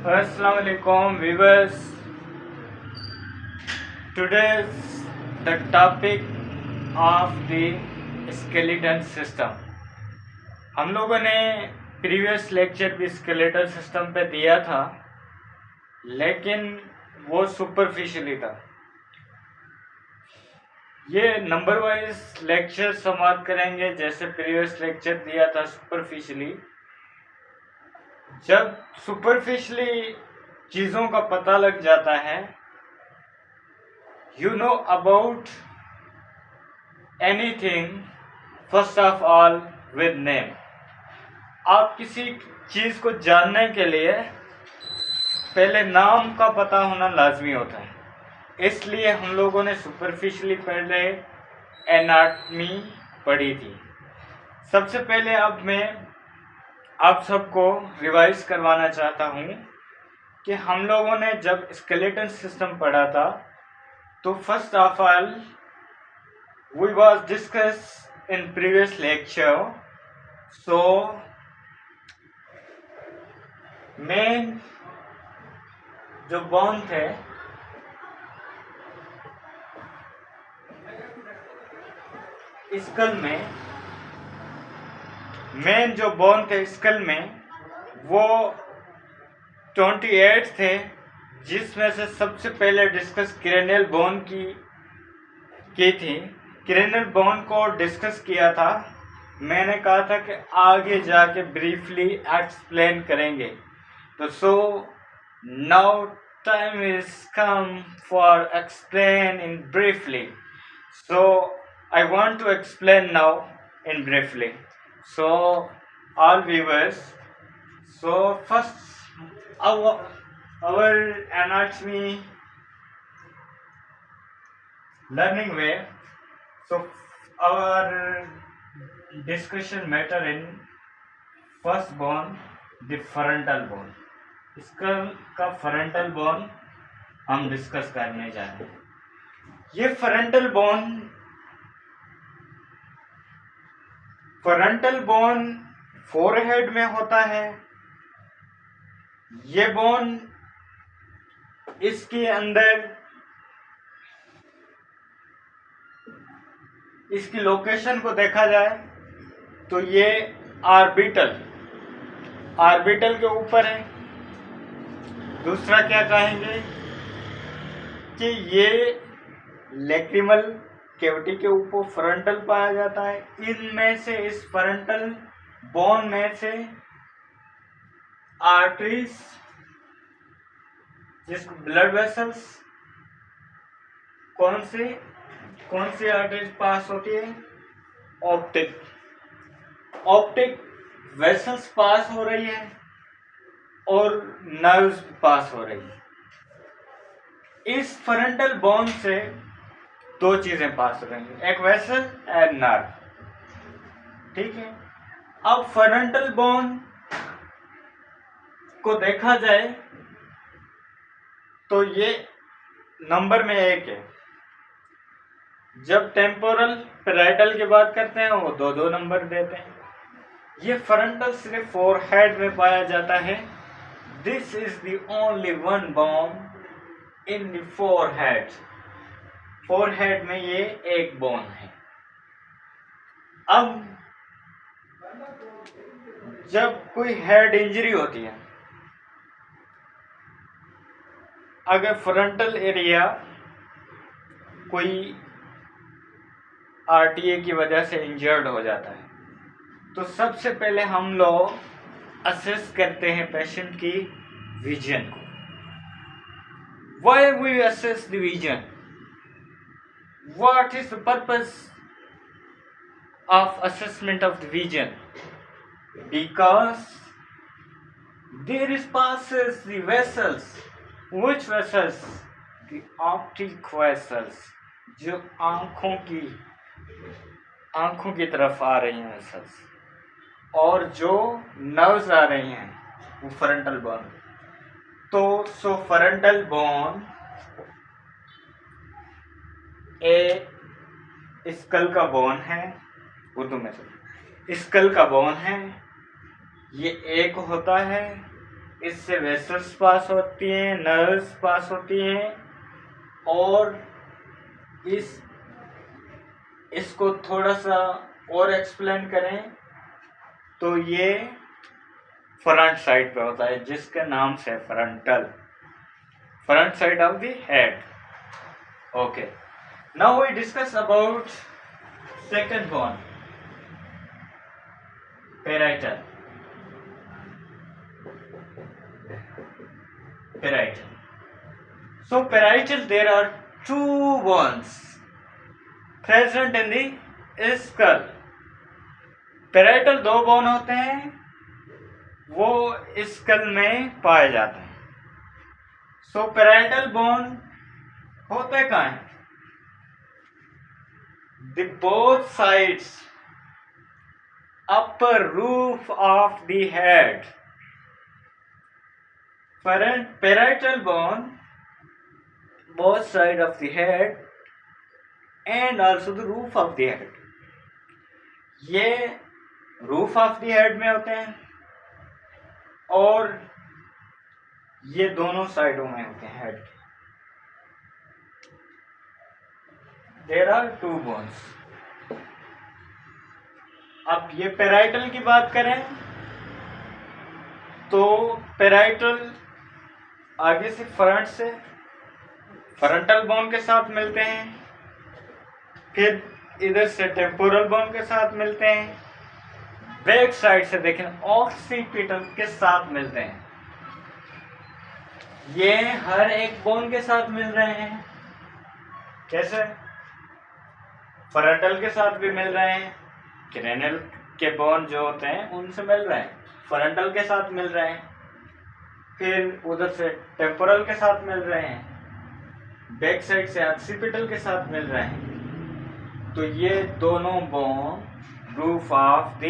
Assalamu alaikum viewers. Today's the topic of the skeleton system. हम लोगों ने previous lecture भी स्केलेटल सिस्टम पे दिया था, लेकिन वो सुपरफिशियली था। ये नंबर वाइज लेक्चर समाप्त करेंगे जैसे प्रीवियस लेक्चर दिया था सुपरफिशियली। जब सुपरफिशियली चीज़ों का पता लग जाता है, you know about anything first of all with name. आप किसी चीज़ को जानने के लिए पहले नाम का पता होना लाजमी होता है, इसलिए हम लोगों ने सुपरफिशियली पहले एनाटमी पढ़ी थी। सबसे पहले अब मैं आप सबको रिवाइज करवाना चाहता हूँ कि हम लोगों ने जब स्केलेटन सिस्टम पढ़ा था तो first of all we was discuss in previous lecture. So main जो बोन थे स्कल में, मेन जो बोन थे स्कल में वो 28 थे, जिसमें से सबसे पहले डिस्कस क्रेनियल बोन की थी। क्रेनियल बोन को डिस्कस किया था, मैंने कहा था कि आगे जाके ब्रीफली एक्सप्लेन करेंगे। तो so now time is come for explain in briefly. So I want to explain now in briefly. So all viewers, so first our anatomy learning way. So our discussion matter in first bone, the frontal bone. इसका frontal bone हम discuss करने जा रहे हैं। ये frontal bone forehead में होता है। ये बोन इसके अंदर इसकी लोकेशन को देखा जाए तो ये ऑर्बिटल के ऊपर है। दूसरा क्या कहेंगे कि ये लैक्रिमल कैविटी के ऊपर फ्रंटल पाया जाता है। इनमें से इस फ्रंटल बोन में से आर्टरीज, जिसको ब्लड वेसल्स, कौन सी आर्टरीज पास होती है? ऑप्टिक वेसल्स पास हो रही है और नर्व्स पास हो रही है। इस फ्रंटल बोन से दो चीजें पास हो रही हैं, एक वेसल एंड नर्व। ठीक है। अब फ्रंटल बोन को देखा जाए तो ये नंबर में 1 है। जब टेम्पोरल पैराइटल की बात करते हैं वो 2 नंबर देते हैं। ये फ्रंटल सिर्फ फोरहेड में पाया जाता है। This is the only one bone in the forehead. Forehead में ये एक बोन है। अब जब कोई हेड इंजरी होती है, अगर फ्रंटल एरिया कोई आरटीए की वजह से इंजर्ड हो जाता है तो सबसे पहले हम लोग असेस करते हैं पेशेंट की विजन को। Why we assess the vision? What is the purpose of assessment of the vision? Because there is passes the vessels. Which vessels? The optic vessels, जो आंखों की तरफ आ रही हैं वेसल्स, और जो नर्व्स आ रही हैं वो फ्रंटल बोन। तो सो फ्रंटल बोन स्कल का बोन है, उर्दू में स्कल का बोन है। ये एक होता है, इससे वेसल्स पास होती हैं, नर्व्स पास होती हैं, और इसको थोड़ा सा और एक्सप्लेन करें तो ये फ्रंट साइड पे होता है, जिसके नाम से front side of the head. Okay. Now we discuss about second bone, parietal. So parietal, there are two bones present in the skull. Parietal दो बोन होते हैं, वो स्कल में पाए जाते हैं. So parietal bone होते कहाँ हैं? The both sides upper roof of the head. Parietal bone both side of the head and also the roof of the head. ये roof of the head में होते हैं और ये दोनों साइडों में होते हैं हेड के. There are two bones. अब ये पेराइटल की बात करें तो पेराइटल आगे से फ्रंटल बोन के साथ मिलते हैं, फिर इधर से टेम्पोरल बोन के साथ मिलते हैं, बैक साइड से देखें ऑक्सीपिटल के साथ मिलते हैं. ये हर एक बोन के साथ मिल रहे हैं. कैसे? फ्रंटल के साथ भी मिल रहे हैं, क्रेनियल के बोन जो होते हैं उनसे मिल रहे हैं, फ्रंटल के साथ मिल रहे हैं, फिर उधर से टेम्पोरल के साथ मिल रहे हैं, बैक साइड से ऑक्सीपिटल के साथ मिल रहे हैं. तो ये दोनों bone roof of the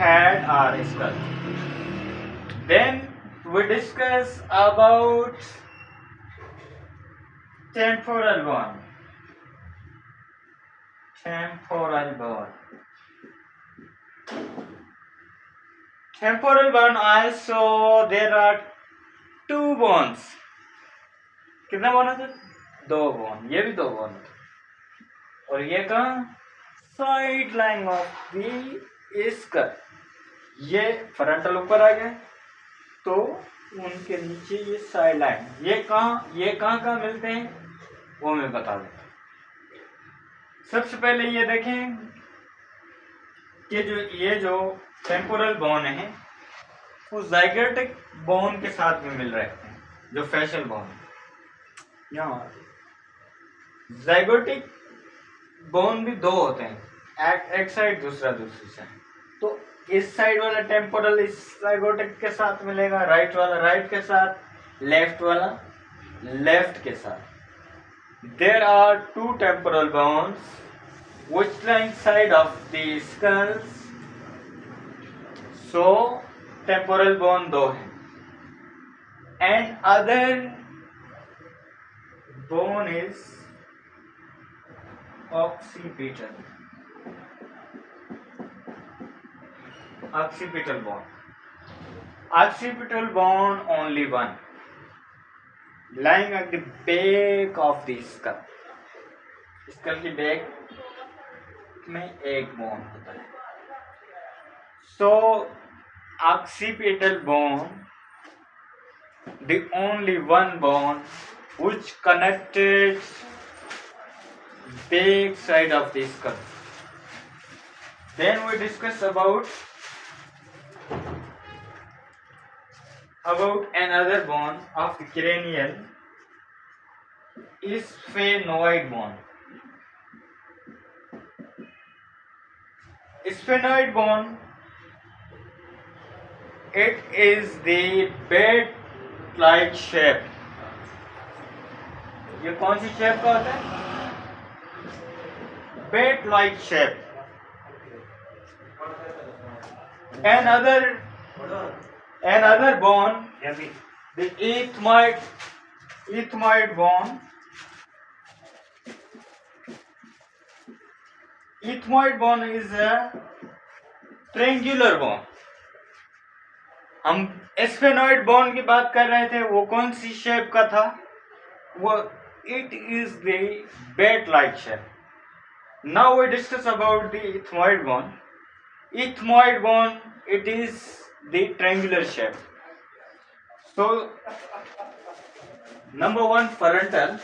head are skull. Then we discuss about temporal bone. Temporal bone also there are two bones. कितने बोन है? दो बोन. ये भी दो बोन है. और ये कहाँ? Side line of the skull. ये फ्रंटल ऊपर आ गया तो उनके नीचे ये साइड लाइन. ये कहाँ मिलते हैं वो मैं बता देता. सबसे पहले ये देखें कि ये जो टेम्पोरल बोन है वो ज़ाइगोटिक बोन के साथ में मिल रहे हैं, जो फेशियल बोन है. यहाँ ज़ाइगोटिक बोन भी दो होते हैं, एक साइड दूसरी साइड. तो इस साइड वाला टेम्पोरल इस ज़ाइगोटिक के साथ मिलेगा, राइट वाला राइट के साथ, लेफ्ट वाला लेफ्ट के साथ. There are two temporal bones which line side of the skulls. So temporal bone दो है, and other bone is occipital bone. Occipital bone only one, lying at the back of the skull. Skull की back में एक bone होता है. So occipital bone, the only one bone which connected back side of the skull. Then we discuss about another bone of the cranial, is sphenoid bone. Sphenoid bone, it is the bat-like shape. ये कौन सी shape का होता है? Bat-like shape. Another bone, the ethmoid bone. Ethmoid bone is a triangular bone. हम sphenoid bone की बात कर रहे थे, वो कौन सी शेप का था? वो it is the bat like shape. Now we discuss about the ethmoid bone. Ethmoid bone, it is the triangular shape. So number 1 frontal,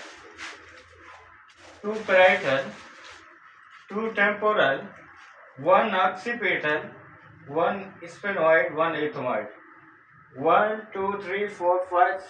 2 parietal, 2 temporal, 1 occipital, 1 sphenoid, 1 ethmoid. 1 2 3 4 5 6